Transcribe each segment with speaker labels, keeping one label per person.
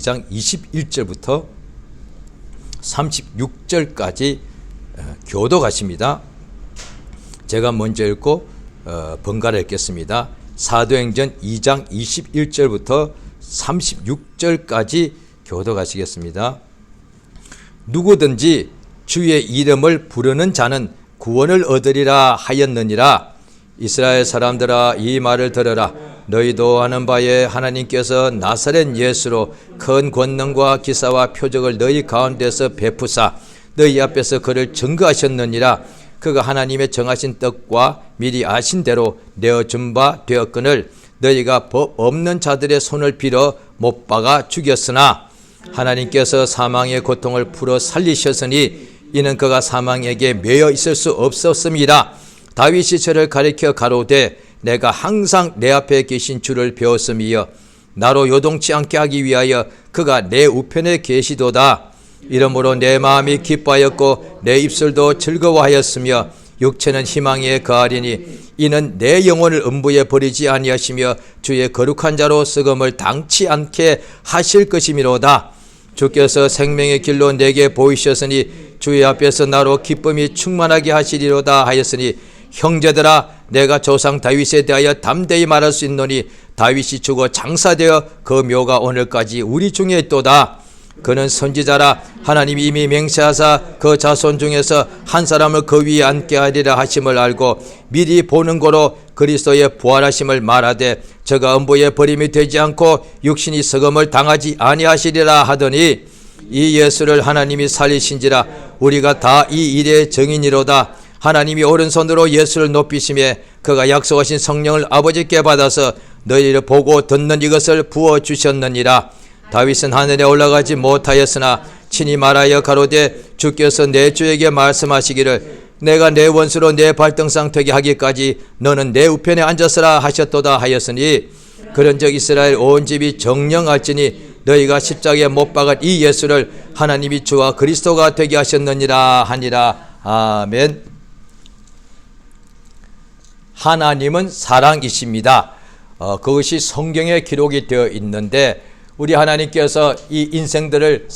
Speaker 1: 2장 21절부터 36절까지 교도가십니다. 제가 먼저 읽고 번갈아 읽겠습니다. 사도행전 2장 21절부터 36절까지 교도가시겠습니다. 누구든지 주의 이름을 부르는 자는 구원을 얻으리라 하였느니라. 이스라엘 사람들아, 이 말을 들으라. 너희도 아는 바에 하나님께서 나사렛 예수로 큰 권능과 기사와 표적을 너희 가운데서 베푸사 너희 앞에서 그를 증거하셨느니라. 그가 하나님의 정하신 뜻과 미리 아신 대로 내어준 바 되었거늘 너희가 법 없는 자들의 손을 빌어 못 박아 죽였으나 하나님께서 사망의 고통을 풀어 살리셨으니 이는 그가 사망에게 매여 있을 수 없었음이라. 다윗이 저를 가리켜 가로되 내가 항상 내 앞에 계신 주를 배웠음이여 나로 요동치 않게 하기 위하여 그가 내 우편에 계시도다. 이러므로 내 마음이 기뻐하였고 내 입술도 즐거워하였으며 육체는 희망에 거하리니 이는 내 영혼을 음부에 버리지 아니하시며 주의 거룩한 자로 썩음을 당치 않게 하실 것이미로다. 주께서 생명의 길로 내게 보이셨으니 주의 앞에서 나로 기쁨이 충만하게 하시리로다 하였으니 형제들아, 내가 조상 다윗에 대하여 담대히 말할 수 있노니 다윗이 죽어 장사되어 그 묘가 오늘까지 우리 중에 있도다. 그는 선지자라. 하나님이 이미 맹세하사 그 자손 중에서 한 사람을 그 위에 앉게 하리라 하심을 알고 미리 보는 거로 그리스도의 부활하심을 말하되 저가 음부에 버림이 되지 않고 육신이 썩음을 당하지 아니하시리라 하더니 이 예수를 하나님이 살리신지라. 우리가 다 이 일의 증인이로다. 하나님이 오른손으로 예수를 높이시매 그가 약속하신 성령을 아버지께 받아서 너희를 보고 듣는 이것을 부어주셨느니라. 다윗은 하늘에 올라가지 못하였으나 친히 말하여 가로되 주께서 내 주에게 말씀하시기를 내가 내 원수로 내 발등상 되게 하기까지 너는 내 우편에 앉았으라 하셨도다 하였으니 그런즉 이스라엘 온 집이 정령할지니 너희가 십자가에 못 박은 이 예수를 하나님이 주와 그리스도가 되게 하셨느니라 하니라. 아멘. 하나님은 사랑이십니다. 그것이 성경에 기록이 되어 있는데 우리 하나님께서 이 인생들을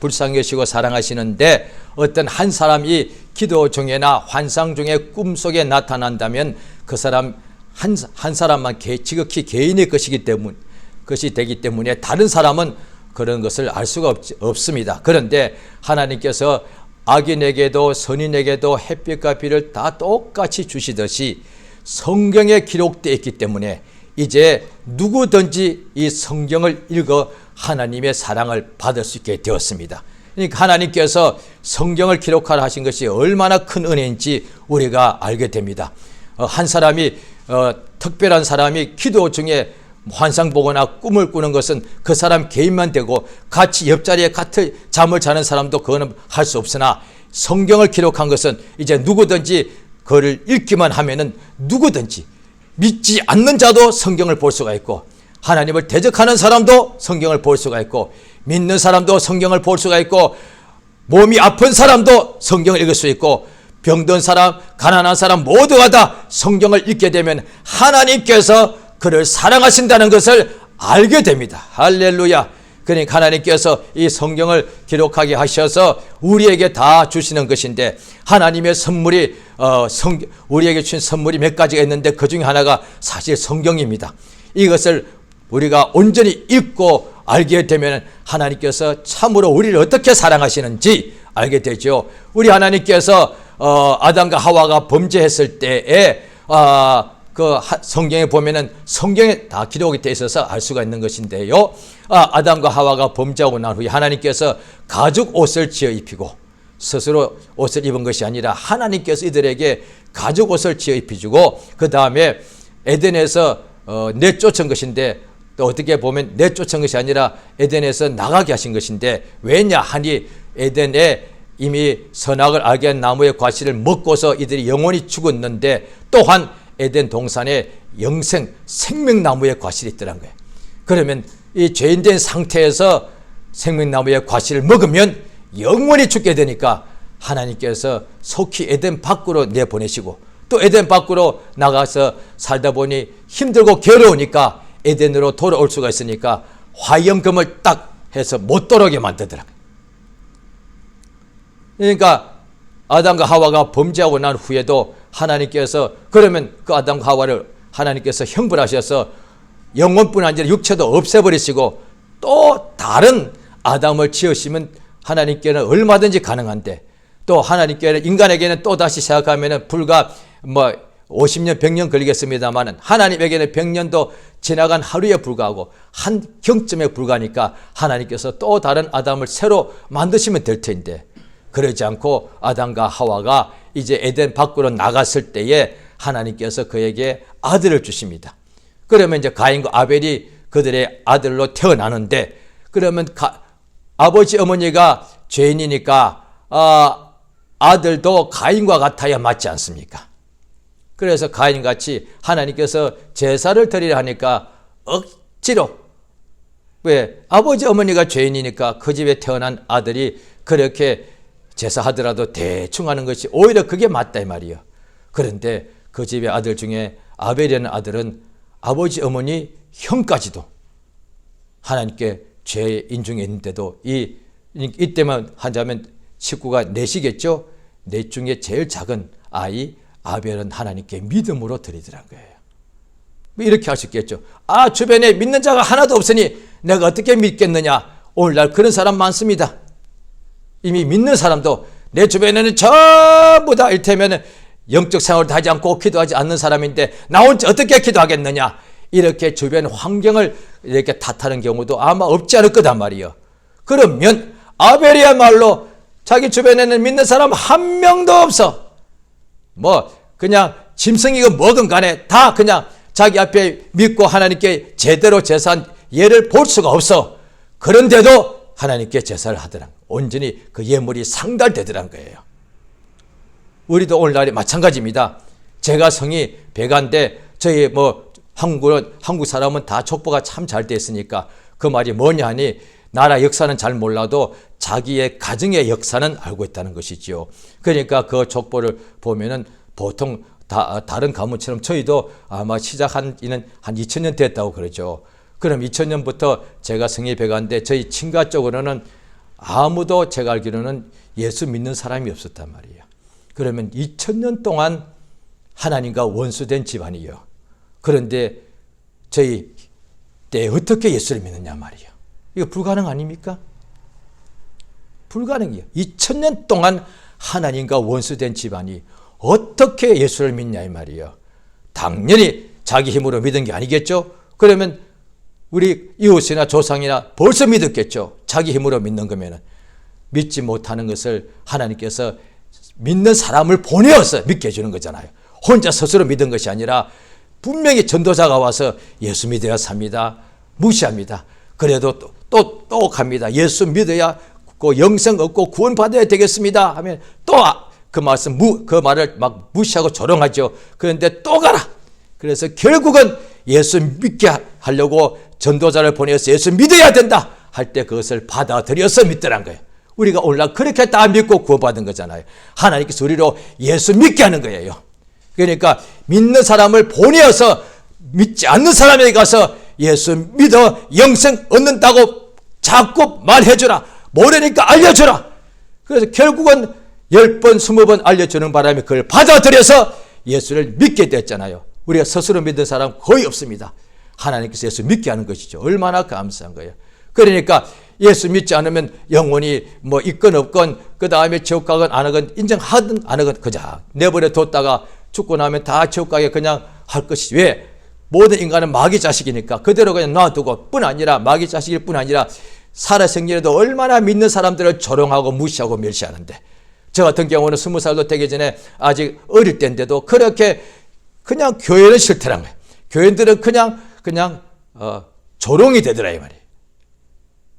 Speaker 1: 불쌍히 여시고 사랑하시는데 어떤 한 사람이 기도 중에나 환상 중에 꿈속에 나타난다면 그 사람 한 사람만 지극히 개인의 것이 되기 때문에 다른 사람은 그런 것을 알 수가 없습니다. 그런데 하나님께서 악인에게도 선인에게도 햇빛과 비를 다 똑같이 주시듯이 성경에 기록되어 있기 때문에 이제 누구든지 이 성경을 읽어 하나님의 사랑을 받을 수 있게 되었습니다. 그러니까 하나님께서 성경을 기록하라 하신 것이 얼마나 큰 은혜인지 우리가 알게 됩니다. 한 사람이 특별한 사람이 기도 중에 환상 보거나 꿈을 꾸는 것은 그 사람 개인만 되고 같이 옆자리에 같이 잠을 자는 사람도 그거는 할 수 없으나 성경을 기록한 것은 이제 누구든지 그걸 읽기만 하면은 누구든지 믿지 않는 자도 성경을 볼 수가 있고 하나님을 대적하는 사람도 성경을 볼 수가 있고 믿는 사람도 성경을 볼 수가 있고 몸이 아픈 사람도 성경을 읽을 수 있고 병든 사람, 가난한 사람 모두가 다 성경을 읽게 되면 하나님께서 그를 사랑하신다는 것을 알게 됩니다. 할렐루야. 그러니까 하나님께서 이 성경을 기록하게 하셔서 우리에게 다 주시는 것인데 하나님의 선물이 우리에게 주신 선물이 몇 가지가 있는데 그 중에 하나가 사실 성경입니다. 이것을 우리가 온전히 읽고 알게 되면 하나님께서 참으로 우리를 어떻게 사랑하시는지 알게 되죠. 우리 하나님께서 아담과 하와가 범죄했을 때에 그 성경에 보면은 성경에 다 기록이 되어 있어서 알 수가 있는 것인데요. 아담과 하와가 범죄하고 난 후에 하나님께서 가죽 옷을 지어 입히고 스스로 옷을 입은 것이 아니라 하나님께서 이들에게 가죽 옷을 지어 입히주고 그 다음에 에덴에서 내쫓은 것인데 또 어떻게 보면 내쫓은 것이 아니라 에덴에서 나가게 하신 것인데 왜냐 하니 에덴에 이미 선악을 알게 한 나무의 과실을 먹고서 이들이 영원히 죽었는데 또한 에덴 동산에 생명나무의 과실이 있더란 거예요. 그러면 이 죄인된 상태에서 생명나무의 과실을 먹으면 영원히 죽게 되니까 하나님께서 속히 에덴 밖으로 내보내시고 또 에덴 밖으로 나가서 살다 보니 힘들고 괴로우니까 에덴으로 돌아올 수가 있으니까 화염금을 딱 해서 못 돌아오게 만들더라. 그러니까 아담과 하와가 범죄하고 난 후에도 하나님께서 그러면 그 아담과 하와를 하나님께서 형벌하셔서 영혼뿐 아니라 육체도 없애버리시고 또 다른 아담을 지으시면 하나님께는 얼마든지 가능한데 또 하나님께는 인간에게는 또 다시 생각하면은 불과 50년 100년 걸리겠습니다만은 하나님에게는 100년도 지나간 하루에 불과하고 한 경점에 불과하니까 하나님께서 또 다른 아담을 새로 만드시면 될 텐데 그러지 않고 아담과 하와가 이제 에덴 밖으로 나갔을 때에 하나님께서 그에게 아들을 주십니다. 그러면 이제 가인과 아벨이 그들의 아들로 태어나는데 그러면 아버지 어머니가 죄인이니까 아들도 가인과 같아야 맞지 않습니까? 그래서 가인같이 하나님께서 제사를 드리려 하니까 억지로 왜 아버지 어머니가 죄인이니까 그 집에 태어난 아들이 그렇게 제사하더라도 대충 하는 것이 오히려 그게 맞다 이 말이에요. 그런데 그 집의 아들 중에 아벨이라는 아들은 아버지 어머니 형까지도 하나님께 죄 인중에 있는데도 이때만 하자면 식구가 넷이겠죠. 넷 중에 제일 작은 아이 아벨은 하나님께 믿음으로 드리더란 거예요. 이렇게 하셨겠죠. 주변에 믿는 자가 하나도 없으니 내가 어떻게 믿겠느냐. 오늘날 그런 사람 많습니다. 이미 믿는 사람도 내 주변에는 전부 다 이를테면 영적 생활을 하지 않고 기도하지 않는 사람인데 나 혼자 어떻게 기도하겠느냐. 이렇게 주변 환경을 이렇게 탓하는 경우도 아마 없지 않을 거단 말이에요. 그러면 아벨이야말로 자기 주변에는 믿는 사람 한 명도 없어. 그냥 짐승이건 뭐건 간에 다 그냥 자기 앞에 믿고 하나님께 제대로 제사한 예를 볼 수가 없어. 그런데도 하나님께 제사를 하더라. 온전히 그 예물이 상달되더란 거예요. 우리도 오늘날에 마찬가지입니다. 제가 성이 백안데 저희 한국 사람은 다 족보가 참 잘 돼 있으니까 그 말이 뭐냐 하니 나라 역사는 잘 몰라도 자기의 가정의 역사는 알고 있다는 것이죠. 그러니까 그 족보를 보면은 보통 다른 가문처럼 저희도 아마 시작한 지는 한 2000년 됐다고 그러죠. 그럼 2000년부터 제가 성이 백안데 저희 친가 쪽으로는 아무도 제가 알기로는 예수 믿는 사람이 없었단 말이에요. 그러면 2000년 동안 하나님과 원수된 집안이에요. 그런데 저희 때 어떻게 예수를 믿느냐 말이에요. 이거 불가능 아닙니까? 불가능이에요. 2000년 동안 하나님과 원수된 집안이 어떻게 예수를 믿냐 이 말이에요. 당연히 자기 힘으로 믿은 게 아니겠죠. 그러면 우리 이웃이나 조상이나 벌써 믿었겠죠. 자기 힘으로 믿는 거면은 믿지 못하는 것을 하나님께서 믿는 사람을 보내어서 믿게 해주는 거잖아요. 혼자 스스로 믿은 것이 아니라 분명히 전도자가 와서 예수 믿어야 삽니다. 무시합니다. 그래도 또 갑니다. 예수 믿어야 영생 얻고 구원받아야 되겠습니다 하면 또 그 말을 막 무시하고 조롱하죠. 그런데 또 가라. 그래서 결국은 예수 믿게 하려고 전도자를 보내서 예수 믿어야 된다 할 때 그것을 받아들여서 믿더란 거예요. 우리가 오늘날 그렇게 다 믿고 구원받은 거잖아요. 하나님께서 우리로 예수 믿게 하는 거예요. 그러니까 믿는 사람을 보내어서 믿지 않는 사람에게 가서 예수 믿어 영생 얻는다고 자꾸 말해주라. 모르니까 알려주라. 그래서 결국은 10번 20번 알려주는 바람에 그걸 받아들여서 예수를 믿게 됐잖아요. 우리가 스스로 믿는 사람 거의 없습니다. 하나님께서 예수 믿게 하는 것이죠. 얼마나 감사한 거예요. 그러니까 예수 믿지 않으면 영혼이 있건 없건 그 다음에 지옥 가건 안 하건 인정하든 안 하건 그냥 내버려 뒀다가 죽고 나면 다 지옥 가게 그냥 할 것이 왜? 모든 인간은 마귀 자식이니까 그대로 그냥 놔두고 뿐 아니라 마귀 자식일 뿐 아니라 살아생전에도 얼마나 믿는 사람들을 조롱하고 무시하고 멸시하는데 저 같은 경우는 20살도 되기 전에 아직 어릴 때인데도 그렇게 그냥 교회는 싫더란 거예요. 교인들은 그냥 조롱이 되더라 이 말이에요.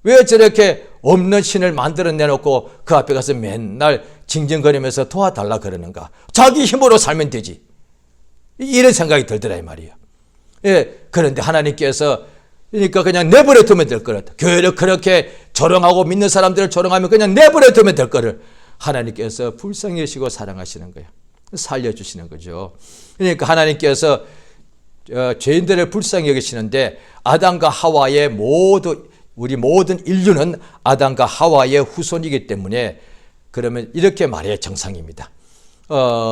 Speaker 1: 왜 저렇게 없는 신을 만들어 내놓고 그 앞에 가서 맨날 징징거리면서 도와달라 그러는가. 자기 힘으로 살면 되지. 이런 생각이 들더라 이 말이에요. 예, 그런데 하나님께서 그러니까 그냥 내버려 두면 될 거를 교회를 그렇게 조롱하고 믿는 사람들을 조롱하면 그냥 내버려 두면 될 거를 하나님께서 불쌍히 여시고 사랑하시는 거예요. 살려주시는 거죠. 그러니까 하나님께서 죄인들을 불쌍히 여기시는데 아담과 하와의 모두 우리 모든 인류는 아담과 하와의 후손이기 때문에 그러면 이렇게 말해야 정상입니다.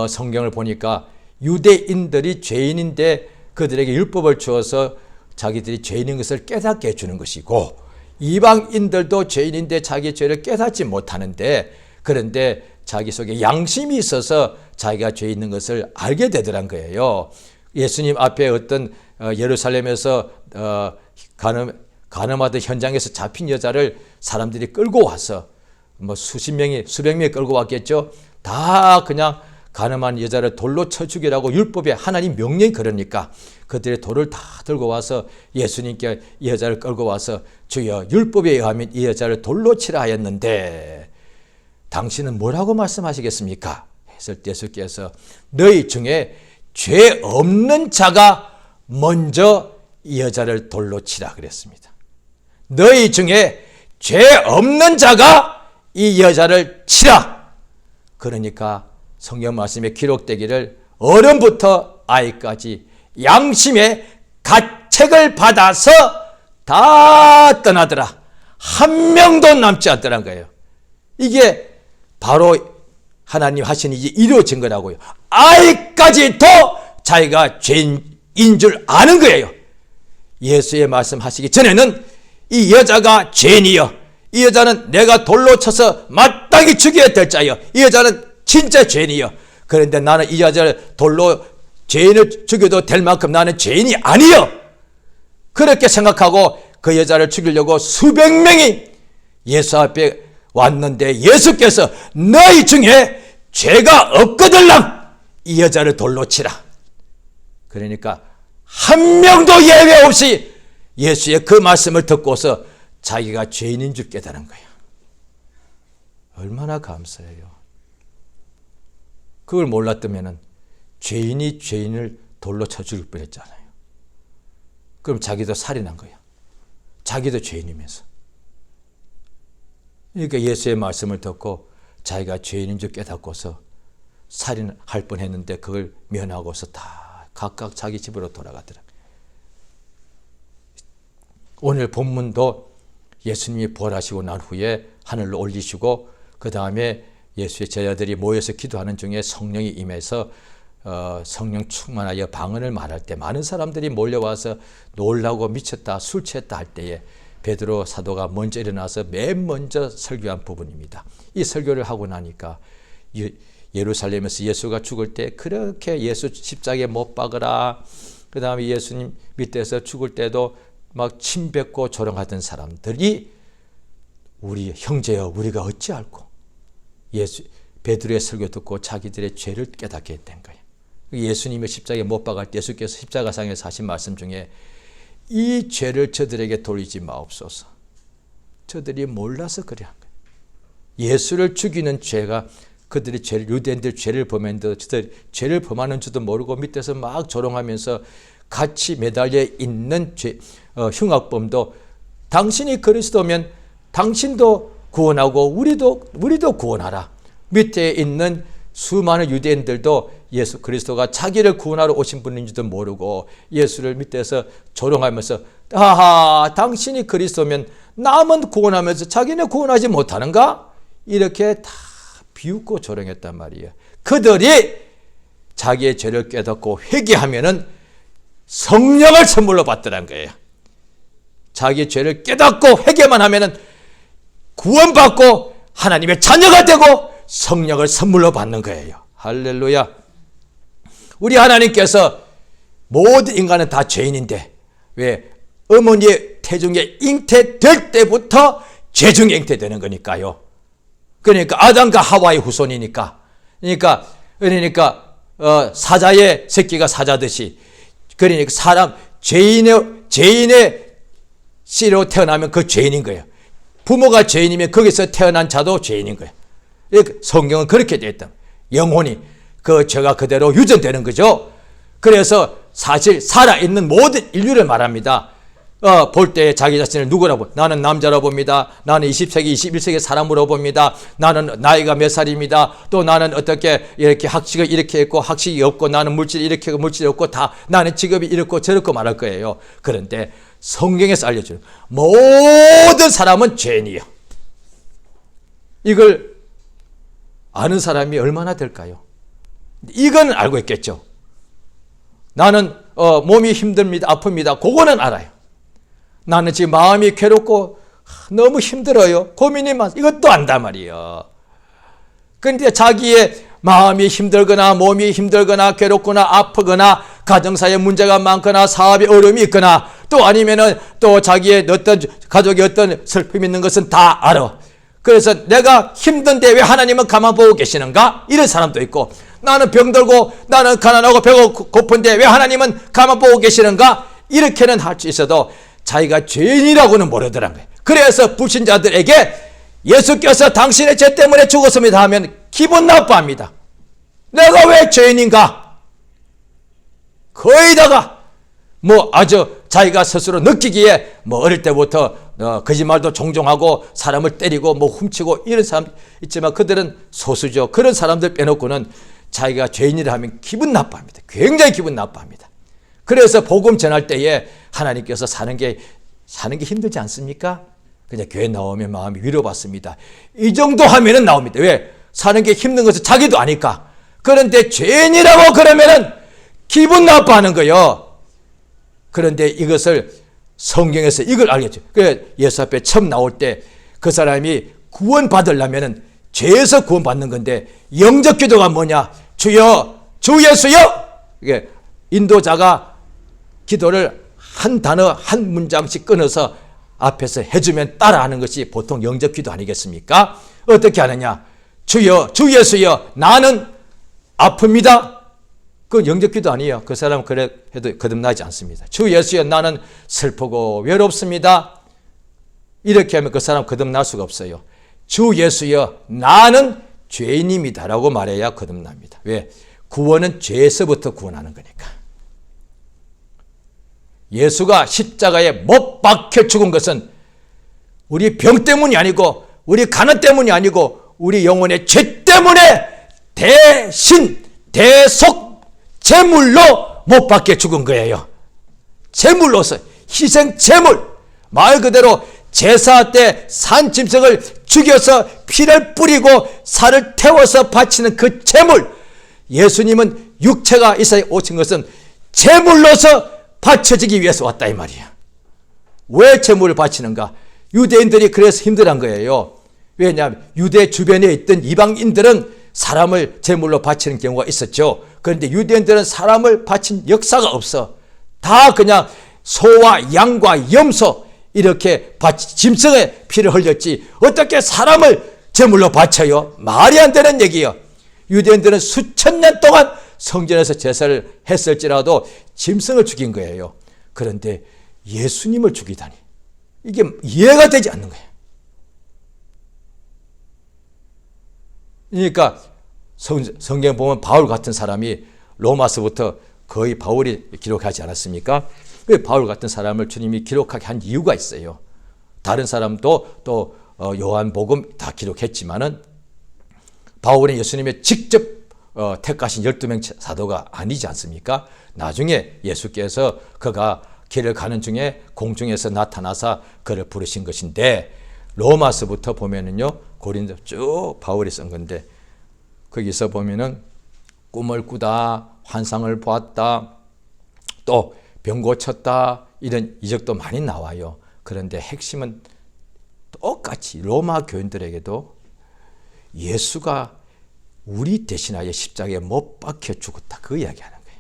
Speaker 1: 성경을 보니까 유대인들이 죄인인데 그들에게 율법을 주어서 자기들이 죄인인 것을 깨닫게 해주는 것이고, 이방인들도 죄인인데 자기 죄를 깨닫지 못하는데, 그런데 자기 속에 양심이 있어서 자기가 죄 있는 것을 알게 되더란 거예요. 예수님 앞에 어떤 예루살렘에서 간음하던 현장에서 잡힌 여자를 사람들이 끌고 와서 뭐 수백 명이 끌고 왔겠죠. 다 그냥 간음한 여자를 돌로 쳐 죽이라고 율법에 하나님 명령이 그러니까 그들의 돌을 다 들고 와서 예수님께 이 여자를 끌고 와서 주여, 율법에 의하면 이 여자를 돌로 치라 하였는데 당신은 뭐라고 말씀하시겠습니까? 했을 때 예수께서 너희 중에 죄 없는 자가 먼저 이 여자를 돌로 치라 그랬습니다. 너희 중에 죄 없는 자가 이 여자를 치라. 그러니까 성경 말씀에 기록되기를 어른부터 아이까지 양심의 가책을 받아서 다 떠나더라. 한 명도 남지 않더란 거예요. 이게 바로 하나님 하신 일이 이루어진 거라고요. 아이까지도 자기가 죄인인 줄 아는 거예요. 예수의 말씀하시기 전에는 이 여자가 죄인이여, 이 여자는 내가 돌로 쳐서 마땅히 죽여야 될 자여, 이 여자는 진짜 죄인이여. 그런데 나는 이 여자를 돌로 죄인을 죽여도 될 만큼 나는 죄인이 아니여. 그렇게 생각하고 그 여자를 죽이려고 수백 명이 예수 앞에 왔는데 예수께서 너희 중에 죄가 없거들랑 이 여자를 돌로 치라. 그러니까 한 명도 예외 없이 예수의 그 말씀을 듣고서 자기가 죄인인 줄 깨달은 거예요. 얼마나 감사해요. 그걸 몰랐다면 죄인이 죄인을 돌로 쳐 죽일 뻔했잖아요. 그럼 자기도 살인한 거야. 자기도 죄인이면서. 그러니까 예수의 말씀을 듣고 자기가 죄인인 줄 깨닫고서 살인할 뻔했는데 그걸 면하고서 다 각각 자기 집으로 돌아가더라. 오늘 본문도 예수님이 부활하시고 난 후에 하늘로 올리시고 그 다음에 예수의 제자들이 모여서 기도하는 중에 성령이 임해서 성령 충만하여 방언을 말할 때 많은 사람들이 몰려와서 놀라고 미쳤다, 술 취했다 할 때에 베드로 사도가 먼저 일어나서 맨 먼저 설교한 부분입니다. 이 설교를 하고 나니까 예루살렘에서 예수가 죽을 때 그렇게 예수 십자가에 못 박으라, 그 다음에 예수님 밑에서 죽을 때도 막 침뱉고 조롱하던 사람들이 우리 형제여 우리가 어찌할꼬, 베드로의 설교 듣고 자기들의 죄를 깨닫게 된 거예요. 예수님의 십자가에 못 박을 때 예수께서 십자가상에서 하신 말씀 중에 이 죄를 저들에게 돌리지 마옵소서. 저들이 몰라서 그래 한 거예요. 예수를 죽이는 죄가 그들이 유대인들 죄를 범했는데 저들 죄를 범하는 줄도 모르고 밑에서 막 조롱하면서 같이 매달려 있는 흉악범도 당신이 그리스도면 당신도 구원하고 우리도 구원하라. 밑에 있는 수많은 유대인들도 예수 그리스도가 자기를 구원하러 오신 분인지도 모르고 예수를 밑에서 조롱하면서 하하 당신이 그리스도면 남은 구원하면서 자기는 구원하지 못하는가? 이렇게 다 비웃고 조롱했단 말이에요. 그들이 자기의 죄를 깨닫고 회개하면은 성령을 선물로 받더란 거예요. 자기의 죄를 깨닫고 회개만 하면은 구원받고 하나님의 자녀가 되고 성령을 선물로 받는 거예요. 할렐루야. 우리 하나님께서 모든 인간은 다 죄인인데 왜 어머니의 태중에 잉태될 때부터 죄 중에 잉태되는 거니까요. 그러니까 아담과 하와의 후손이니까. 그러니까 사자의 새끼가 사자듯이, 그러니까 사람 죄인의 씨로 태어나면 그 죄인인 거예요. 부모가 죄인이면 거기서 태어난 자도 죄인인 거예요. 성경은 그렇게 되어 있다. 영혼이 그 죄가 그대로 유전되는 거죠. 그래서 사실 살아있는 모든 인류를 말합니다. 볼 때 자기 자신을 누구라고? 나는 남자라 봅니다. 나는 20세기, 21세기 사람으로 봅니다. 나는 나이가 몇 살입니다. 또 나는 어떻게 이렇게 학식을 이렇게 했고 학식이 없고 나는 물질이 이렇게 하고 물질이 없고 다 나는 직업이 이렇고 저렇고 말할 거예요. 그런데 성경에서 알려주는 모든 사람은 죄인이요. 이걸 아는 사람이 얼마나 될까요? 이건 알고 있겠죠. 나는 몸이 힘듭니다. 아픕니다. 그거는 알아요. 나는 지금 마음이 괴롭고 너무 힘들어요. 고민이 많아. 이것도 안단 말이에요. 그런데 자기의 마음이 힘들거나 몸이 힘들거나 괴롭거나 아프거나 가정사에 문제가 많거나 사업에 어려움이 있거나 또 아니면은 또 자기의 어떤 가족의 어떤 슬픔이 있는 것은 다 알아. 그래서 내가 힘든데 왜 하나님은 가만 보고 계시는가? 이런 사람도 있고 나는 병들고 나는 가난하고 배고 고픈데 왜 하나님은 가만 보고 계시는가? 이렇게는 할 수 있어도 자기가 죄인이라고는 모르더란 거예요. 그래서 불신자들에게 예수께서 당신의 죄 때문에 죽었습니다 하면 기분 나빠합니다. 내가 왜 죄인인가? 거의다가 아주 자기가 스스로 느끼기에 어릴 때부터 거짓말도 종종 하고 사람을 때리고 훔치고 이런 사람 있지만 그들은 소수죠. 그런 사람들 빼놓고는 자기가 죄인이라 하면 기분 나빠합니다. 굉장히 기분 나빠합니다. 그래서 복음 전할 때에 하나님께서 사는 게 힘들지 않습니까? 그냥 교회 나오면 마음이 위로받습니다. 이 정도 하면은 나옵니다. 왜? 사는 게 힘든 것을 자기도 아니까. 그런데 죄인이라고 그러면은 기분 나빠하는 거예요. 그런데 이것을 성경에서 이걸 알겠죠. 그래 예수 앞에 처음 나올 때 그 사람이 구원받으려면은 죄에서 구원받는 건데 영적 기도가 뭐냐? 주여, 주 예수여. 이게 인도자가 기도를 한 단어 한 문장씩 끊어서 앞에서 해주면 따라하는 것이 보통 영적 기도 아니겠습니까? 어떻게 하느냐? 주여, 주 예수여, 나는 아픕니다. 그건 영적 기도 아니에요. 그 사람은 그래 해도 거듭나지 않습니다. 주 예수여, 나는 슬프고 외롭습니다. 이렇게 하면 그 사람 거듭날 수가 없어요. 주 예수여, 나는 죄인입니다라고 말해야 거듭납니다. 왜? 구원은 죄에서부터 구원하는 거니까. 예수가 십자가에 못 박혀 죽은 것은 우리 병 때문이 아니고 우리 가난 때문이 아니고 우리 영혼의 죄 때문에 대신 대속 제물로 못 박혀 죽은 거예요. 제물로서 희생 제물, 말 그대로 제사 때 산짐승을 죽여서 피를 뿌리고 살을 태워서 바치는 그 제물. 예수님은 육체가 있어야 오신 것은 제물로서 바쳐지기 위해서 왔다 이 말이야. 왜 제물을 바치는가? 유대인들이 그래서 힘들한 거예요. 왜냐하면 유대 주변에 있던 이방인들은 사람을 제물로 바치는 경우가 있었죠. 그런데 유대인들은 사람을 바친 역사가 없어. 다 그냥 소와 양과 염소 이렇게 짐승의 피를 흘렸지 어떻게 사람을 제물로 바쳐요? 말이 안 되는 얘기예요. 유대인들은 수천 년 동안 성전에서 제사를 했을지라도 짐승을 죽인 거예요. 그런데 예수님을 죽이다니 이게 이해가 되지 않는 거예요. 그러니까 성경 보면 바울 같은 사람이 로마서부터 거의 바울이 기록하지 않았습니까? 바울 같은 사람을 주님이 기록하게 한 이유가 있어요. 다른 사람도 또 요한복음 다 기록했지만은 바울은 예수님의 직접 택하신 12명 사도가 아니지 않습니까? 나중에 예수께서 그가 길을 가는 중에 공중에서 나타나사 그를 부르신 것인데 로마서부터 보면은요 고린도 쭉 바울이 쓴 건데 거기서 보면은 꿈을 꾸다, 환상을 보았다, 또 병 고쳤다 이런 이적도 많이 나와요. 그런데 핵심은 똑같이 로마 교인들에게도 예수가 우리 대신하여 십자가에 못 박혀 죽었다 그 이야기하는 거예요.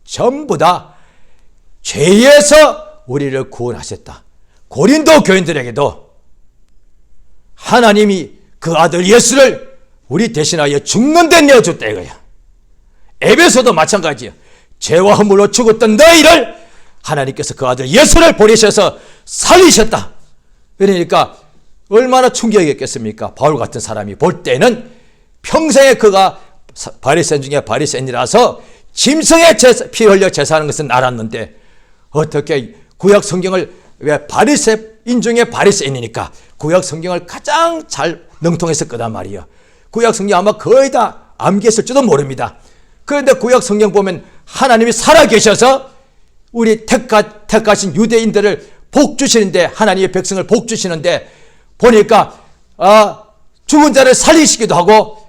Speaker 1: 전부 다 죄에서 우리를 구원하셨다. 고린도 교인들에게도 하나님이 그 아들 예수를 우리 대신하여 죽는 데 내어줬다 이거야. 에베소도 마찬가지야. 죄와 허물로 죽었던 너희를 하나님께서 그 아들 예수를 보내셔서 살리셨다. 그러니까 얼마나 충격이었겠습니까? 바울 같은 사람이 볼 때는 평생에 그가 바리새인 중에 바리새인이라서 짐승의 피 흘려 제사하는 것은 알았는데 어떻게 구약 성경을 왜 바리새인 중에 바리새인이니까 구약 성경을 가장 잘 능통했을 거단 말이에요. 구약 성경 아마 거의 다 암기했을지도 모릅니다. 그런데 구약 성경 보면 하나님이 살아계셔서 우리 택하신 유대인들을 복 주시는데, 하나님의 백성을 복 주시는데 보니까 죽은 자를 살리시기도 하고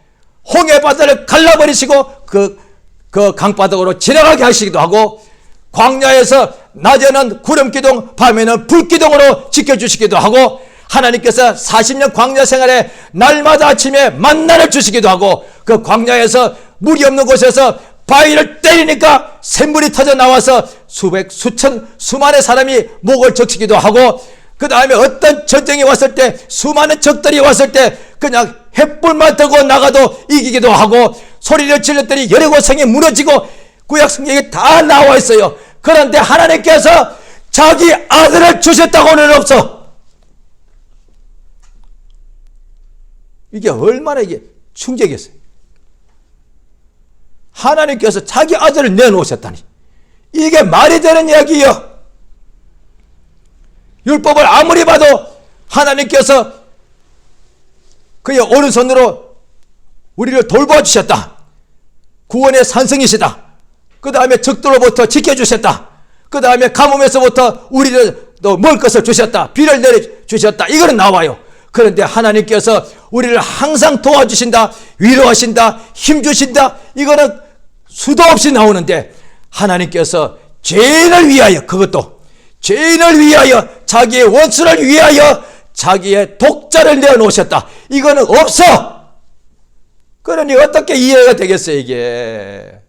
Speaker 1: 홍해 바다를 갈라버리시고 그 강바닥으로 지나가게 하시기도 하고 광야에서 낮에는 구름기둥 밤에는 불기둥으로 지켜주시기도 하고 하나님께서 40년 광야 생활에 날마다 아침에 만나를 주시기도 하고 그 광야에서 물이 없는 곳에서 바위를 때리니까 샘물이 터져 나와서 수만의 사람이 목을 적시기도 하고 그 다음에 어떤 전쟁이 왔을 때 수많은 적들이 왔을 때 그냥 횃불만 들고 나가도 이기기도 하고 소리를 질렀더니 여리고 성이 무너지고 구약 성경에 다 나와 있어요. 그런데 하나님께서 자기 아들을 주셨다고는 없어. 이게 얼마나 이게 충격이었어요. 하나님께서 자기 아들을 내놓으셨다니 이게 말이 되는 이야기예요. 율법을 아무리 봐도 하나님께서 그의 오른손으로 우리를 돌봐주셨다. 구원의 산성이시다. 그 다음에 적들로부터 지켜주셨다. 그 다음에 가뭄에서부터 우리를 또 먹을 것을 주셨다. 비를 내려주셨다. 이거는 나와요. 그런데 하나님께서 우리를 항상 도와주신다. 위로하신다. 힘주신다. 이거는 수도 없이 나오는데 하나님께서 죄인을 위하여, 그것도 죄인을 위하여, 자기의 원수를 위하여 자기의 독자를 내어놓으셨다. 이거는 없어. 그러니 어떻게 이해가 되겠어요 이게.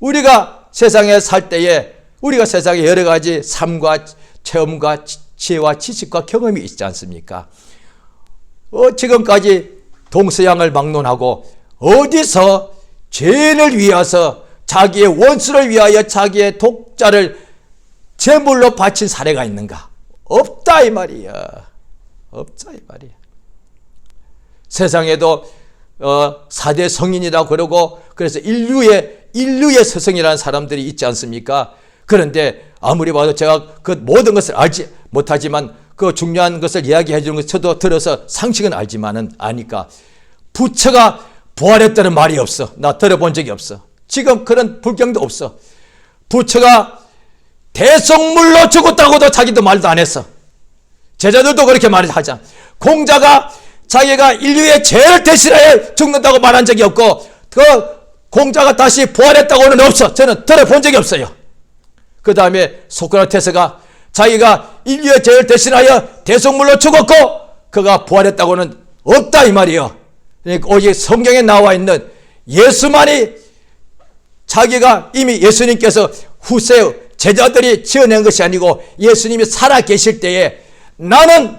Speaker 1: 우리가 세상에 살 때에 우리가 세상에 여러 가지 삶과 체험과 지혜와 지식과 경험이 있지 않습니까? 지금까지 동서양을 막론하고 어디서 죄인을 위해서 자기의 원수를 위하여 자기의 독자를 제물로 바친 사례가 있는가? 없다 이 말이야. 없다 이 말이야. 세상에도 4대 성인이라고 그러고 그래서 인류의 스승이라는 사람들이 있지 않습니까? 그런데 아무리 봐도 제가 그 모든 것을 알지 못하지만 그 중요한 것을 이야기해 주는 것을 저도 들어서 상식은 알지만은 아니까 부처가 부활했다는 말이 없어. 나 들어본 적이 없어. 지금 그런 불경도 없어. 부처가 대속물로 죽었다고도 자기도 말도 안 했어. 제자들도 그렇게 말하자. 공자가 자기가 인류의 죄를 대신하여 죽는다고 말한 적이 없고 그 공자가 다시 부활했다고는 없어. 저는 들어본 적이 없어요. 그 다음에 소크라테스가 자기가 인류의 죄를 대신하여 대속물로 죽었고 그가 부활했다고는 없다 이 말이에요. 그러니까 오직 성경에 나와 있는 예수만이 자기가 이미 예수님께서 후세 제자들이 지어낸 것이 아니고 예수님이 살아 계실 때에 나는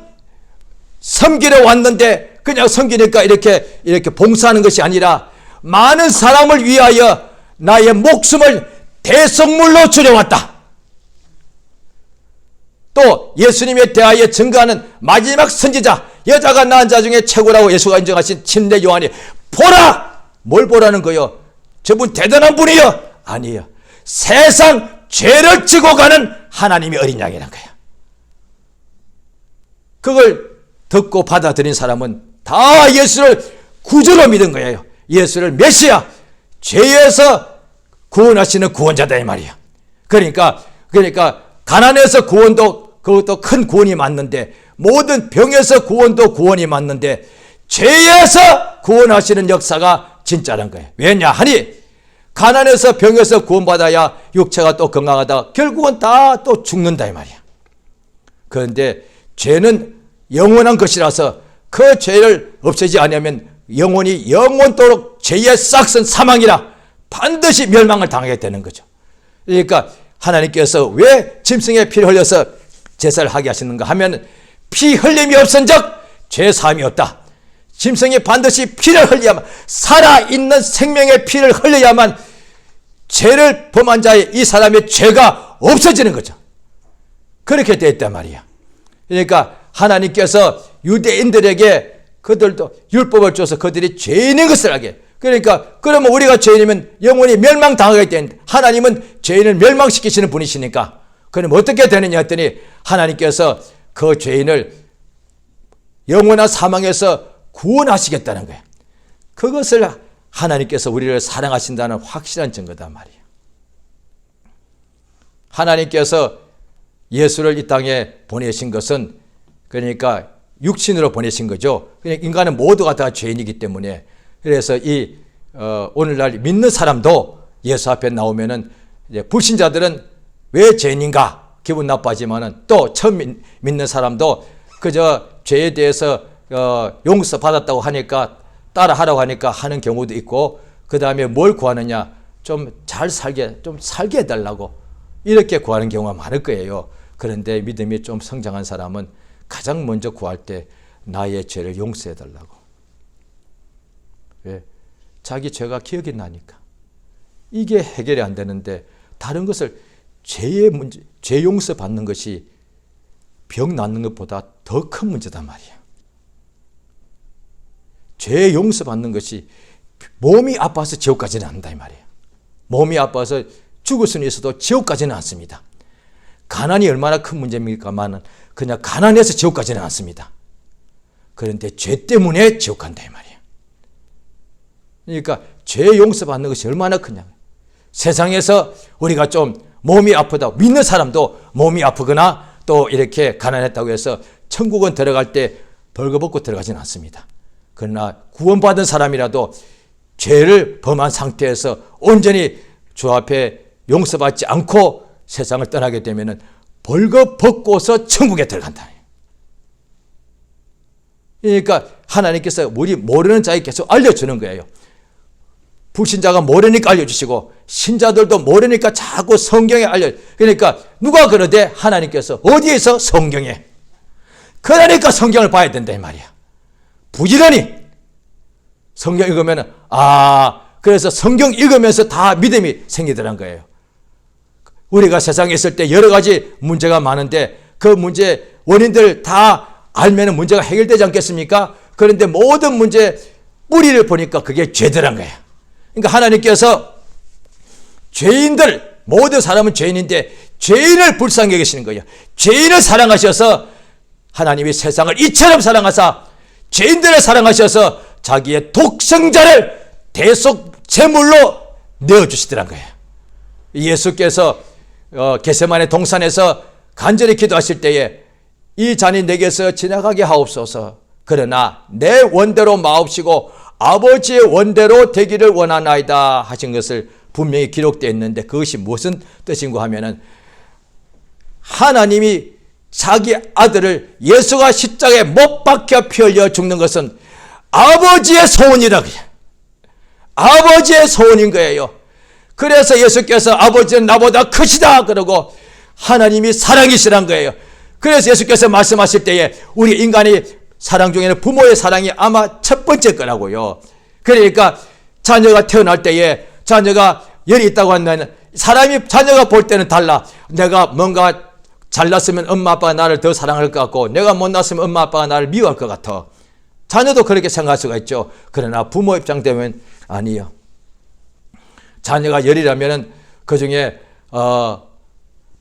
Speaker 1: 섬기러 왔는데 그냥 섬기니까 이렇게 봉사하는 것이 아니라 많은 사람을 위하여 나의 목숨을 대속물로 줄여왔다. 또 예수님에 대하여 증거하는 마지막 선지자, 여자가 낳은 자 중에 최고라고 예수가 인정하신 침례 요한이 보라! 뭘 보라는 거요? 저분 대단한 분이요? 아니에요. 세상 죄를 지고 가는 하나님의 어린 양이라는 거예요. 그걸 듣고 받아들인 사람은 다 예수를 구주로 믿은 거예요. 예수를 메시아, 죄에서 구원하시는 구원자다 이 말이야. 그러니까 가난에서 구원도 그것도 큰 구원이 맞는데 모든 병에서 구원도 구원이 맞는데 죄에서 구원하시는 역사가 진짜란 거예요. 왜냐 하니 가난에서 병에서 구원받아야 육체가 또 건강하다 결국은 다 또 죽는다 이 말이야. 그런데 죄는 영원한 것이라서 그 죄를 없애지 않으면 영원히 영원토록 죄의 싹슨 사망이라 반드시 멸망을 당하게 되는 거죠. 그러니까 하나님께서 왜 짐승의 피를 흘려서 제사를 하게 하시는가 하면 피 흘림이 없은즉 죄 사함이 없다. 짐승이 반드시 피를 흘려야만 살아있는 생명의 피를 흘려야만 죄를 범한 자의 이 사람의 죄가 없어지는 거죠. 그렇게 되어 있단 말이야. 그러니까 하나님께서 유대인들에게 그들도 율법을 줘서 그들이 죄인인 것을 알게 그러니까 그러면 우리가 죄인이면 영원히 멸망당하게 되는데 하나님은 죄인을 멸망시키시는 분이시니까 그럼 어떻게 되느냐 했더니 하나님께서 그 죄인을 영원한 사망에서 구원하시겠다는 거예요. 그것을 하나님께서 우리를 사랑하신다는 확실한 증거단 말이에요. 하나님께서 예수를 이 땅에 보내신 것은 그러니까 육신으로 보내신 거죠. 그러니까 인간은 모두가 다 죄인이기 때문에 그래서 이 오늘날 믿는 사람도 예수 앞에 나오면은 이제 불신자들은 왜 죄인인가 기분 나빠지만은 또 처음 믿는 사람도 그저 죄에 대해서 용서받았다고 하니까 따라하라고 하니까 하는 경우도 있고 그 다음에 뭘 구하느냐 좀 잘 살게 좀 살게 해달라고 이렇게 구하는 경우가 많을 거예요. 그런데 믿음이 좀 성장한 사람은 가장 먼저 구할 때 나의 죄를 용서해달라고. 왜? 자기 죄가 기억이 나니까. 이게 해결이 안 되는데 다른 것을 죄의 문제, 죄 용서 받는 것이 병 낫는 것보다 더 큰 문제단 말이야. 죄 용서 받는 것이 몸이 아파서 지옥 가지는 않는다 이 말이에요. 몸이 아파서 죽을 수는 있어도 지옥 가지는 않습니다. 가난이 얼마나 큰 문제입니까만은 그냥 가난해서 지옥 가지는 않습니다. 그런데 죄 때문에 지옥 간다 이 말이에요. 그러니까 죄 용서 받는 것이 얼마나 크냐. 세상에서 우리가 좀 몸이 아프다 믿는 사람도 몸이 아프거나 또 이렇게 가난했다고 해서 천국은 들어갈 때 벌거벗고 들어가지는 않습니다. 그러나 구원받은 사람이라도 죄를 범한 상태에서 온전히 주 앞에 용서받지 않고 세상을 떠나게 되면 벌거벗고서 천국에 들어간다. 그러니까 하나님께서 우리 모르는 자에게 계속 알려주는 거예요. 불신자가 모르니까 알려주시고 신자들도 모르니까 자꾸 성경에 그러니까 누가 그러되 하나님께서 어디에서 성경에 그러니까 성경을 봐야 된다 이 말이야. 부지런히 성경 읽으면 그래서 성경 읽으면서 다 믿음이 생기더란 거예요. 우리가 세상에 있을 때 여러 가지 문제가 많은데 그 문제 원인들 다 알면 문제가 해결되지 않겠습니까? 그런데 모든 문제 뿌리를 보니까 그게 죄더란 거예요. 그러니까 하나님께서 죄인들 모든 사람은 죄인인데 죄인을 불쌍히 여기시는 거예요. 죄인을 사랑하셔서 하나님이 세상을 이처럼 사랑하사 죄인들을 사랑하셔서 자기의 독생자를 대속 제물로 내어주시더란 거예요. 예수께서 겟세마네 동산에서 간절히 기도하실 때에 이 잔이 내게서 지나가게 하옵소서. 그러나 내 원대로 마옵시고 아버지의 원대로 되기를 원하나이다 하신 것을 분명히 기록되어 있는데 그것이 무슨 뜻인가 하면은 하나님이 자기 아들을 예수가 십자가에 못 박혀 피 흘려 죽는 것은 아버지의 소원이라 그래요. 아버지의 소원인 거예요. 그래서 예수께서 아버지는 나보다 크시다 그러고 하나님이 사랑이시란 거예요. 그래서 예수께서 말씀하실 때에 우리 인간이 사랑 중에는 부모의 사랑이 아마 첫 번째 거라고요. 그러니까 자녀가 태어날 때에 자녀가 열이 있다고 한다면 사람이 자녀가 볼 때는 달라. 내가 뭔가 잘났으면 엄마 아빠가 나를 더 사랑할 것 같고 내가 못났으면 엄마 아빠가 나를 미워할 것 같아. 자녀도 그렇게 생각할 수가 있죠. 그러나 부모 입장 되면 아니요. 자녀가 열이라면 그 중에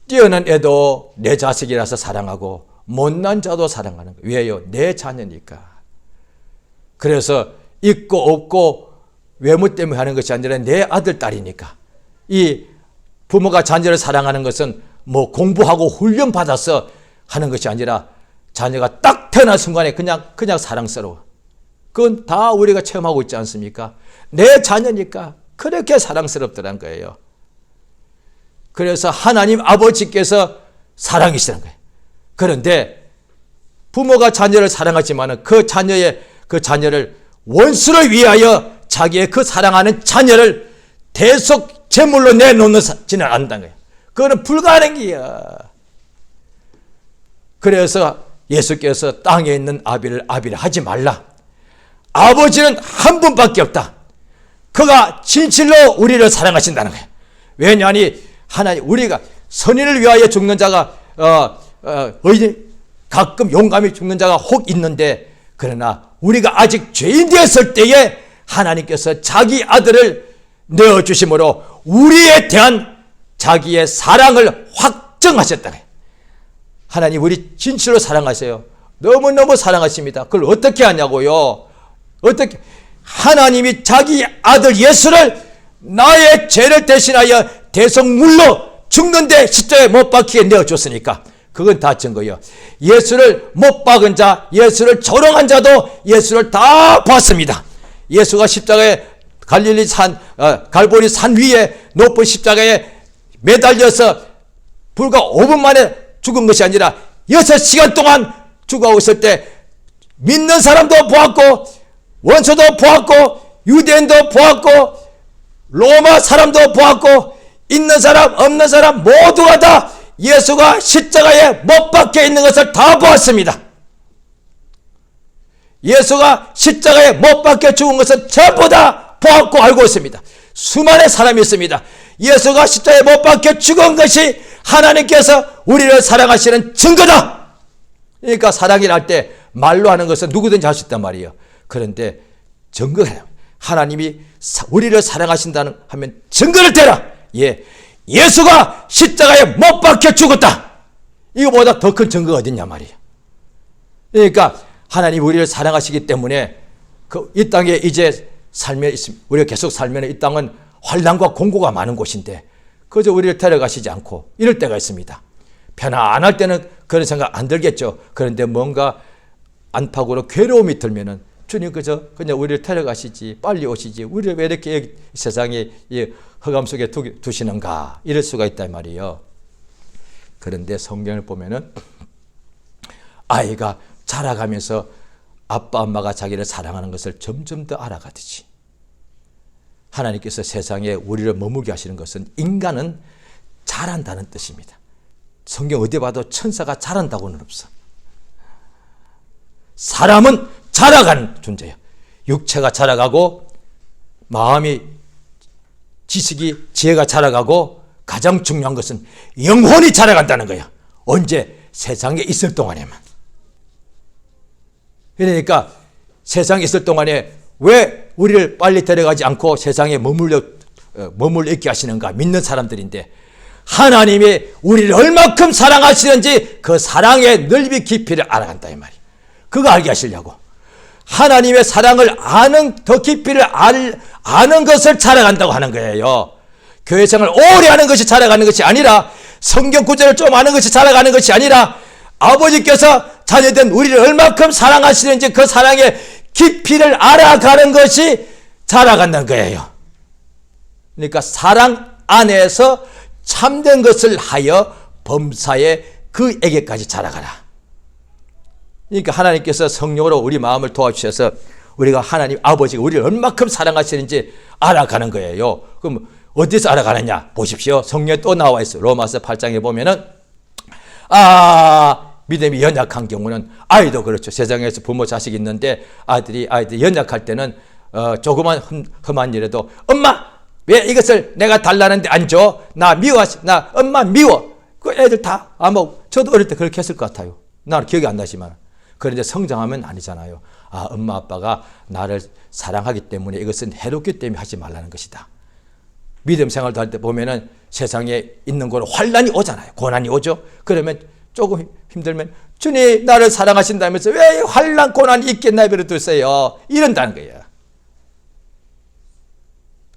Speaker 1: 뛰어난 애도 내 자식이라서 사랑하고 못난 자도 사랑하는 거예요. 왜요? 내 자녀니까. 그래서 있고 없고 외모 때문에 하는 것이 아니라 내 아들 딸이니까. 이 부모가 자녀를 사랑하는 것은 뭐 공부하고 훈련 받아서 하는 것이 아니라 자녀가 딱 태어난 순간에 그냥 사랑스러워. 그건 다 우리가 체험하고 있지 않습니까? 내 자녀니까 그렇게 사랑스럽더란 거예요. 그래서 하나님 아버지께서 사랑이시라는 거예요. 그런데 부모가 자녀를 사랑하지만 그 자녀를 원수를 위하여 자기의 그 사랑하는 자녀를 대속 제물로 내놓지는 않는다는 거예요. 그거는 불가능이야. 그래서 예수께서 땅에 있는 아비를 하지 말라. 아버지는 한 분밖에 없다. 그가 진실로 우리를 사랑하신다는 거예요. 왜냐하니 하나님 우리가 선인을 위하여 죽는 자가 가끔 용감히 죽는 자가 혹 있는데 그러나 우리가 아직 죄인 되었을 때에 하나님께서 자기 아들을 내어주심으로 우리에 대한 자기의 사랑을 확정하셨다. 하나님 우리 진실로 사랑하세요. 너무너무 사랑하십니다. 그걸 어떻게 하냐고요. 어떻게 하나님이 자기 아들 예수를 나의 죄를 대신하여 대성물로 죽는데 십자가에 못 박히게 내어줬으니까 그건 다 증거예요. 예수를 못 박은 자, 예수를 조롱한 자도 예수를 다 봤습니다. 예수가 십자가에 갈릴리 산, 갈보리 산 위에 높은 십자가에 매달려서 불과 5분 만에 죽은 것이 아니라 6시간 동안 죽어가고 있을 때 믿는 사람도 보았고 원수도 보았고 유대인도 보았고 로마 사람도 보았고 있는 사람 없는 사람 모두가 다 예수가 십자가에 못 박혀 있는 것을 다 보았습니다. 예수가 십자가에 못 박혀 죽은 것을 전부 다 보았고 알고 있습니다. 수많은 사람이 있습니다. 예수가 십자가에 못 박혀 죽은 것이 하나님께서 우리를 사랑하시는 증거다. 그러니까 사랑이라 할 때 말로 하는 것은 누구든지 할 수 있단 말이에요. 그런데 증거해요. 하나님이 우리를 사랑하신다는 하면 증거를 대라. 예, 예수가 십자가에 못 박혀 죽었다. 이거보다 더 큰 증거가 어딨냐 말이에요. 그러니까 하나님 우리를 사랑하시기 때문에 이 땅에 이제 살면 있습니다. 우리가 계속 살면 이 땅은 환난과 공고가 많은 곳인데 그저 우리를 데려가시지 않고 이럴 때가 있습니다. 편안할 때는 그런 생각 안 들겠죠. 그런데 뭔가 안팎으로 괴로움이 들면은 주님 그냥 우리를 데려가시지 빨리 오시지 우리를 왜 이렇게 세상에 흑암 속에 두시는가 이럴 수가 있단 말이에요. 그런데 성경을 보면은 아이가 자라가면서 아빠 엄마가 자기를 사랑하는 것을 점점 더 알아가듯이 하나님께서 세상에 우리를 머물게 하시는 것은 인간은 자란다는 뜻입니다. 성경 어디 봐도 천사가 자란다고는 없어. 사람은 자라가는 존재예요. 육체가 자라가고 마음이 지식이 지혜가 자라가고 가장 중요한 것은 영혼이 자라간다는 거예요. 언제? 세상에 있을 동안에만. 그러니까 세상에 있을 동안에 왜 우리를 빨리 데려가지 않고 세상에 머물러 있게 하시는가? 믿는 사람들인데 하나님이 우리를 얼마큼 사랑하시는지 그 사랑의 넓이 깊이를 알아간다 이 말이에요. 그거 알게 하시려고 하나님의 사랑을 아는 더 깊이를 아는 것을 자라간다고 하는 거예요. 교회 생활을 오래 하는 것이 자라가는 것이 아니라 성경 구절을 좀 아는 것이 자라가는 것이 아니라 아버지께서 자녀된 우리를 얼마큼 사랑하시는지 그 사랑의 깊이를 알아가는 것이 자라간다는 거예요. 그러니까 사랑 안에서 참된 것을 하여 범사에 그에게까지 자라가라. 그러니까 하나님께서 성령으로 우리 마음을 도와주셔서 우리가 하나님 아버지가 우리를 얼마큼 사랑하시는지 알아가는 거예요. 그럼 어디서 알아가느냐? 보십시오. 성령에 또 나와 있어요. 로마서 8장에 보면은 믿음이 연약한 경우는 아이도 그렇죠. 세상에서 부모 자식이 있는데 아이들이 연약할 때는 조그만 험한 일에도 엄마 왜 이것을 내가 달라는데 안 줘? 나 엄마 미워. 그 애들 다 아마 저도 어릴 때 그렇게 했을 것 같아요. 나는 기억이 안 나지만. 그런데 성장하면 아니잖아요. 엄마 아빠가 나를 사랑하기 때문에 이것은 해롭기 때문에 하지 말라는 것이다. 믿음 생활도 할 때 보면은 세상에 있는 거로 환난이 오잖아요. 고난이 오죠. 그러면 조금 힘들면 주님 나를 사랑하신다면서 왜 환난 고난이 있겠나 그러세요. 이런다는 거예요.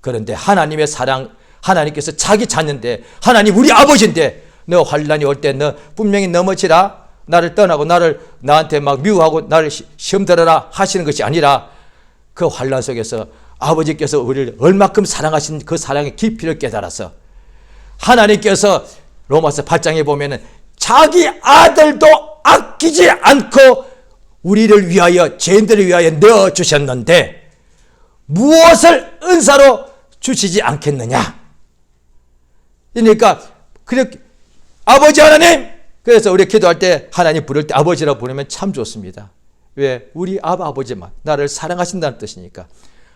Speaker 1: 그런데 하나님의 사랑, 하나님께서 자기 자녀인데 하나님 우리 아버지인데 너 환난이 올 때 너 분명히 넘어지라. 나를 떠나고 나한테 막 미워하고 나를 시험 들어라 하시는 것이 아니라 그 환난 속에서 아버지께서 우리를 얼마큼 사랑하신 그 사랑의 깊이를 깨달아서 하나님께서 로마서 8장에 보면은 자기 아들도 아끼지 않고 우리를 위하여 죄인들을 위하여 내어주셨는데 무엇을 은사로 주시지 않겠느냐. 그러니까 그렇게 아버지 하나님, 그래서 우리 기도할 때 하나님 부를 때 아버지라고 부르면 참 좋습니다. 왜? 우리 아버지만 나를 사랑하신다는 뜻이니까.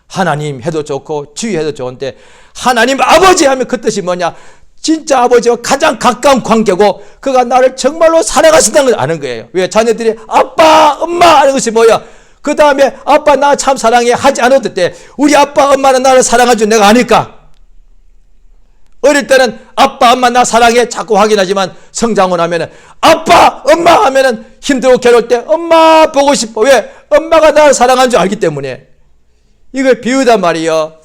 Speaker 1: 하나님 해도 좋고 주의 해도 좋은데 하나님 아버지 하면 그 뜻이 뭐냐? 진짜 아버지와 가장 가까운 관계고 그가 나를 정말로 사랑하신다는 걸 아는 거예요. 왜? 자녀들이 아빠 엄마 하는 것이 뭐야? 그 다음에 아빠 나 참 사랑해 하지 않아도 돼. 우리 아빠 엄마는 나를 사랑한 줄 내가 아닐까? 어릴 때는 아빠 엄마 나 사랑해 자꾸 확인하지만 성장을 하면은 아빠 엄마 하면은 힘들고 괴로울 때 엄마 보고 싶어. 왜? 엄마가 나를 사랑한 줄 알기 때문에. 이걸 비유단 말이에요.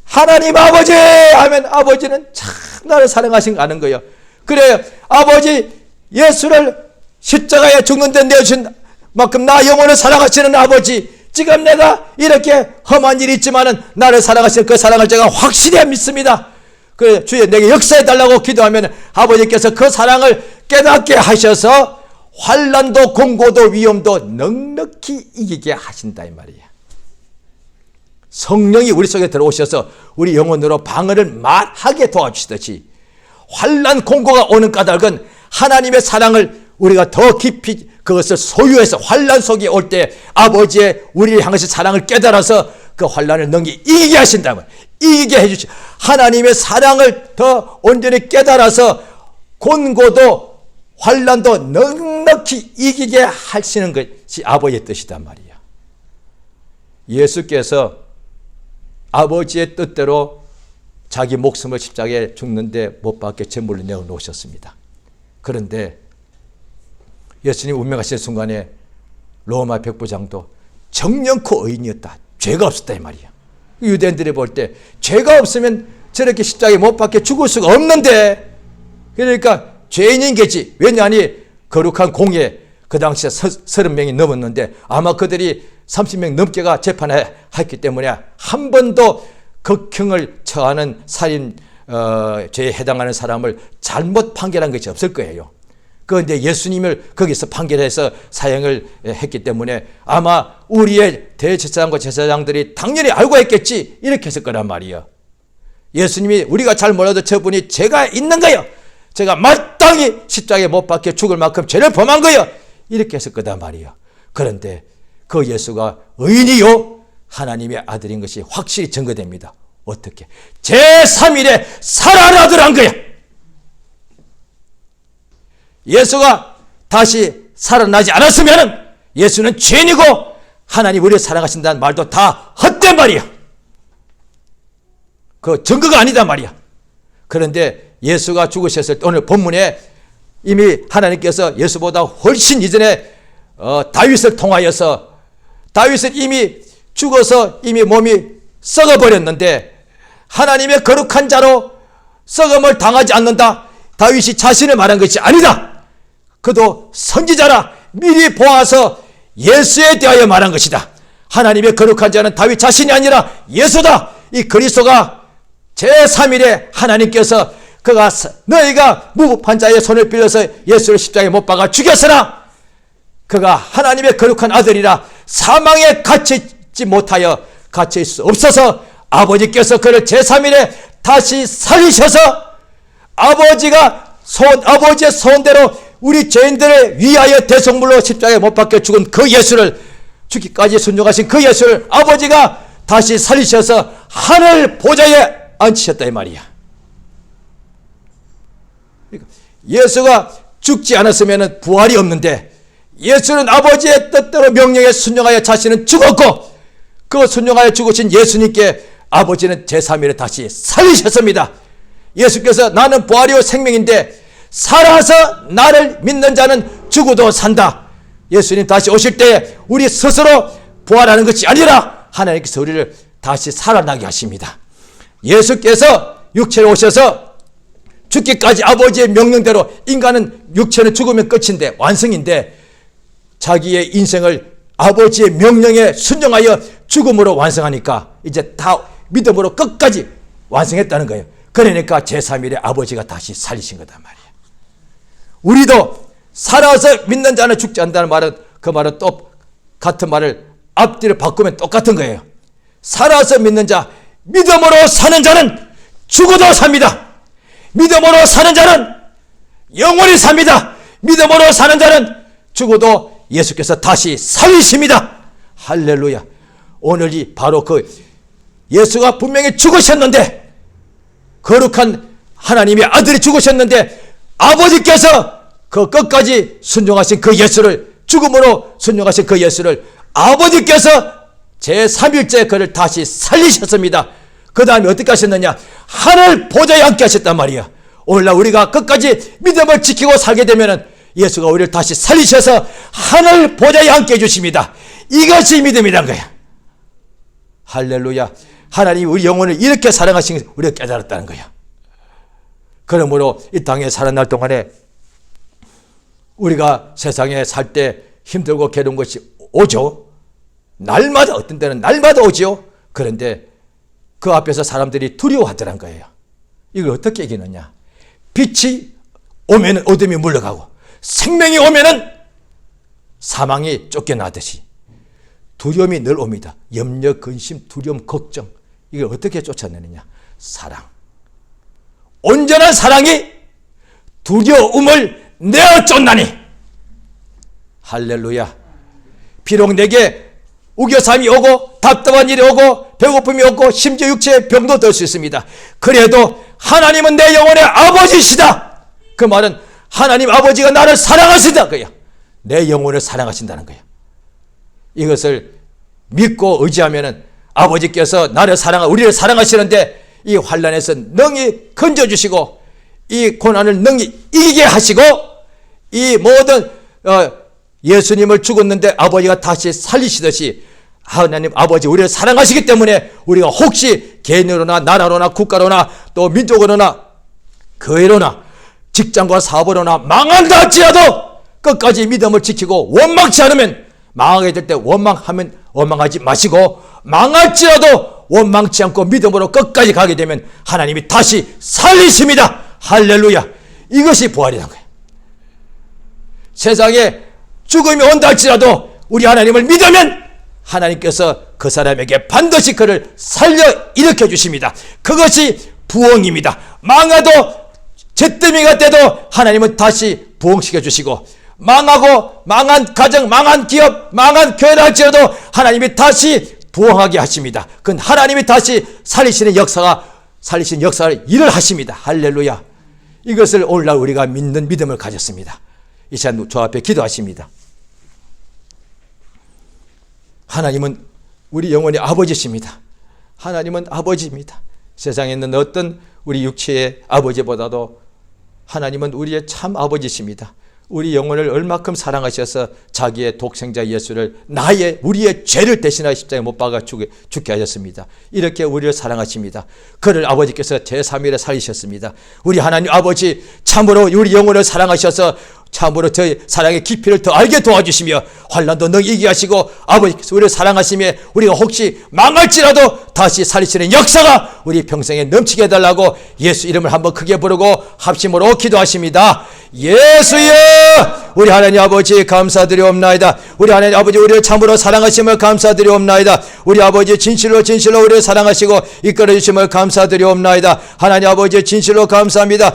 Speaker 1: 하나님 아버지 하면 아버지는 참 나를 사랑하신 거 아는 거예요. 그래요. 아버지 예수를 십자가에 죽는데 내주신 만큼 나 영혼을 사랑하시는 아버지, 지금 내가 이렇게 험한 일이 있지만은 나를 사랑하시는 그 사랑을 제가 확실히 믿습니다. 그 주여 내게 역사해 달라고 기도하면 아버지께서 그 사랑을 깨닫게 하셔서 환난도 공고도 위험도 넉넉히 이기게 하신다 이 말이에요. 성령이 우리 속에 들어오셔서 우리 영혼으로 방언을 말하게 도와주시듯이 환난 공고가 오는 까닭은 하나님의 사랑을 우리가 더 깊이 그것을 소유해서 환난 속에 올 때 아버지의 우리를 향하신 사랑을 깨달아서 그 환난을 능히 이기게 하신다면 이기게 해주시 하나님의 사랑을 더 온전히 깨달아서 곤고도 환난도 넉넉히 이기게 하시는 것이 아버지의 뜻이단 말이에요. 예수께서 아버지의 뜻대로 자기 목숨을 십자가에 죽는데 못 박혀 제물로 내어놓으셨습니다. 그런데 예수님 운명하실 순간에 로마 백부장도 정령코 의인이었다. 죄가 없었다 이 말이야. 유대인들이 볼 때 죄가 없으면 저렇게 십자가에 못 박혀 죽을 수가 없는데, 그러니까 죄인인 게지. 왜냐하니 거룩한 공예 그 당시에 30명이 넘었는데 아마 그들이 30명 넘게가 재판을 했기 때문에 한 번도 극형을 처하는 살인 죄에 해당하는 사람을 잘못 판결한 것이 없을 거예요. 그런데 예수님을 거기서 판결해서 사형을 했기 때문에 아마 우리의 대제사장과 제사장들이 당연히 알고 했겠지 이렇게 했을 거란 말이에요. 예수님이 우리가 잘 몰라도 저분이 죄가 있는 거예요. 제가 마땅히 십자가에 못 박혀 죽을 만큼 죄를 범한 거예요. 이렇게 했을 거단 말이에요. 그런데 그 예수가 의인이요 하나님의 아들인 것이 확실히 증거됩니다. 어떻게? 제3일에 살아나더란 거야. 예수가 다시 살아나지 않았으면 예수는 죄인이고 하나님 우리를 사랑하신다는 말도 다 헛된 말이야. 그 증거가 아니다 말이야. 그런데 예수가 죽으셨을 때 오늘 본문에 이미 하나님께서 예수보다 훨씬 이전에 다윗을 통하여서 다윗은 이미 죽어서 이미 몸이 썩어버렸는데 하나님의 거룩한 자로 썩음을 당하지 않는다. 다윗이 자신을 말한 것이 아니다. 그도 선지자라 미리 보아서 예수에 대하여 말한 것이다. 하나님의 거룩한 자는 다윗 자신이 아니라 예수다. 이 그리스도가 제3일에 하나님께서 그가 너희가 무법한 자의 손을 빌려서 예수를 십자가에 못 박아 죽였으나 그가 하나님의 거룩한 아들이라 사망에 갇히지 못하여 갇힐 수 없어서 아버지께서 그를 제3일에 다시 살리셔서 아버지의 소원대로 우리 죄인들을 위하여 대속물로 십자가에 못 박혀 죽은 그 예수를 죽기까지 순종하신 그 예수를 아버지가 다시 살리셔서 하늘 보좌에 앉히셨다 이 말이야. 예수가 죽지 않았으면 부활이 없는데 예수는 아버지의 뜻대로 명령에 순종하여 자신은 죽었고 그 순종하여 죽으신 예수님께 아버지는 제3일에 다시 살리셨습니다. 예수께서 나는 부활이요 생명인데 살아서 나를 믿는 자는 죽어도 산다. 예수님 다시 오실 때 우리 스스로 부활하는 것이 아니라 하나님께서 우리를 다시 살아나게 하십니다. 예수께서 육체로 오셔서 죽기까지 아버지의 명령대로 인간은 육체는 죽으면 끝인데 완성인데 자기의 인생을 아버지의 명령에 순종하여 죽음으로 완성하니까 이제 다 믿음으로 끝까지 완성했다는 거예요. 그러니까 제3일에 아버지가 다시 살리신 거단 말이에요. 우리도 살아서 믿는 자는 죽지 않는다는 말은 그 말은 또 같은 말을 앞뒤를 바꾸면 똑같은 거예요. 살아서 믿는 자, 믿음으로 사는 자는 죽어도 삽니다. 믿음으로 사는 자는 영원히 삽니다. 믿음으로 사는 자는 죽어도 예수께서 다시 살리십니다. 할렐루야. 오늘이 바로 그 예수가 분명히 죽으셨는데 거룩한 하나님의 아들이 죽으셨는데 아버지께서 그 끝까지 순종하신 그 예수를 죽음으로 순종하신 그 예수를 아버지께서 제3일째 그를 다시 살리셨습니다. 그 다음에 어떻게 하셨느냐? 하늘 보좌에 앉게 하셨단 말이야. 오늘날 우리가 끝까지 믿음을 지키고 살게 되면 예수가 우리를 다시 살리셔서 하늘 보좌에 앉게 해주십니다. 이것이 믿음이란 거야. 할렐루야. 하나님이 우리 영혼을 이렇게 사랑하신 것을 우리가 깨달았다는 거야. 그러므로 이 땅에 살아날 동안에 우리가 세상에 살 때 힘들고 괴로운 것이 오죠. 날마다, 어떤 때는 날마다 오죠. 그런데 그 앞에서 사람들이 두려워하더란 거예요. 이걸 어떻게 이기느냐? 빛이 오면 어둠이 물러가고 생명이 오면 사망이 쫓겨나듯이 두려움이 늘 옵니다. 염려, 근심, 두려움, 걱정. 이걸 어떻게 쫓아내느냐? 사랑. 온전한 사랑이 두려움을 내어 쫓나니. 할렐루야. 비록 내게 우겨삼이 오고 답답한 일이 오고 배고픔이 오고 심지어 육체의 병도 들 수 있습니다. 그래도 하나님은 내 영혼의 아버지시다. 그 말은 하나님 아버지가 나를 사랑하신다 그야. 내 영혼을 사랑하신다는 거야. 이것을 믿고 의지하면은 아버지께서 우리를 사랑하시는데 이 환난에서 능히 건져주시고 이 고난을 능히 이기게 하시고 이 모든 예수님을 죽었는데 아버지가 다시 살리시듯이 하나님 아버지 우리를 사랑하시기 때문에 우리가 혹시 개인으로나 나라로나 국가로나 또 민족으로나 교회로나 직장과 사업으로나 망한다 할지라도 끝까지 믿음을 지키고 원망치 않으면, 망하게 될 때 원망하면 원망하지 마시고 망할지라도 원망치 않고 믿음으로 끝까지 가게 되면 하나님이 다시 살리십니다. 할렐루야. 이것이 부활이라는 거예요. 세상에 죽음이 온다 할지라도 우리 하나님을 믿으면 하나님께서 그 사람에게 반드시 그를 살려 일으켜 주십니다. 그것이 부흥입니다. 망해도 잿더미가 돼도 하나님은 다시 부흥시켜 주시고, 망하고 망한 가정, 망한 기업, 망한 교회를 할지라도 하나님이 다시 부흥하게 하십니다. 그건 하나님이 다시 살리시는 역사를 일을 하십니다. 할렐루야. 이것을 오늘날 우리가 믿는 믿음을 가졌습니다. 이 시간 저 앞에 기도하십니다. 하나님은 우리 영혼의 아버지십니다. 하나님은 아버지입니다. 세상에 있는 어떤 우리 육체의 아버지보다도 하나님은 우리의 참 아버지십니다. 우리 영혼을 얼마큼 사랑하셔서 자기의 독생자 예수를 우리의 죄를 대신하여 십자가에 못 박아 죽게 하셨습니다. 이렇게 우리를 사랑하십니다. 그를 아버지께서 제3일에 살리셨습니다. 우리 하나님 아버지 참으로 우리 영혼을 사랑하셔서 참으로 저희 사랑의 깊이를 더 알게 도와주시며 환난도 능히 이기게 하시고 아버지께서 우리를 사랑하시며 우리가 혹시 망할지라도 다시 살리시는 역사가 우리 평생에 넘치게 해달라고 예수 이름을 한번 크게 부르고 합심으로 기도하십니다. 예수여, 우리 하나님 아버지 감사드리옵나이다. 우리 하나님 아버지 우리를 참으로 사랑하심을 감사드리옵나이다. 우리 아버지 진실로 우리를 사랑하시고 이끌어 주심을 감사드리옵나이다. 하나님 아버지 진실로 감사합니다.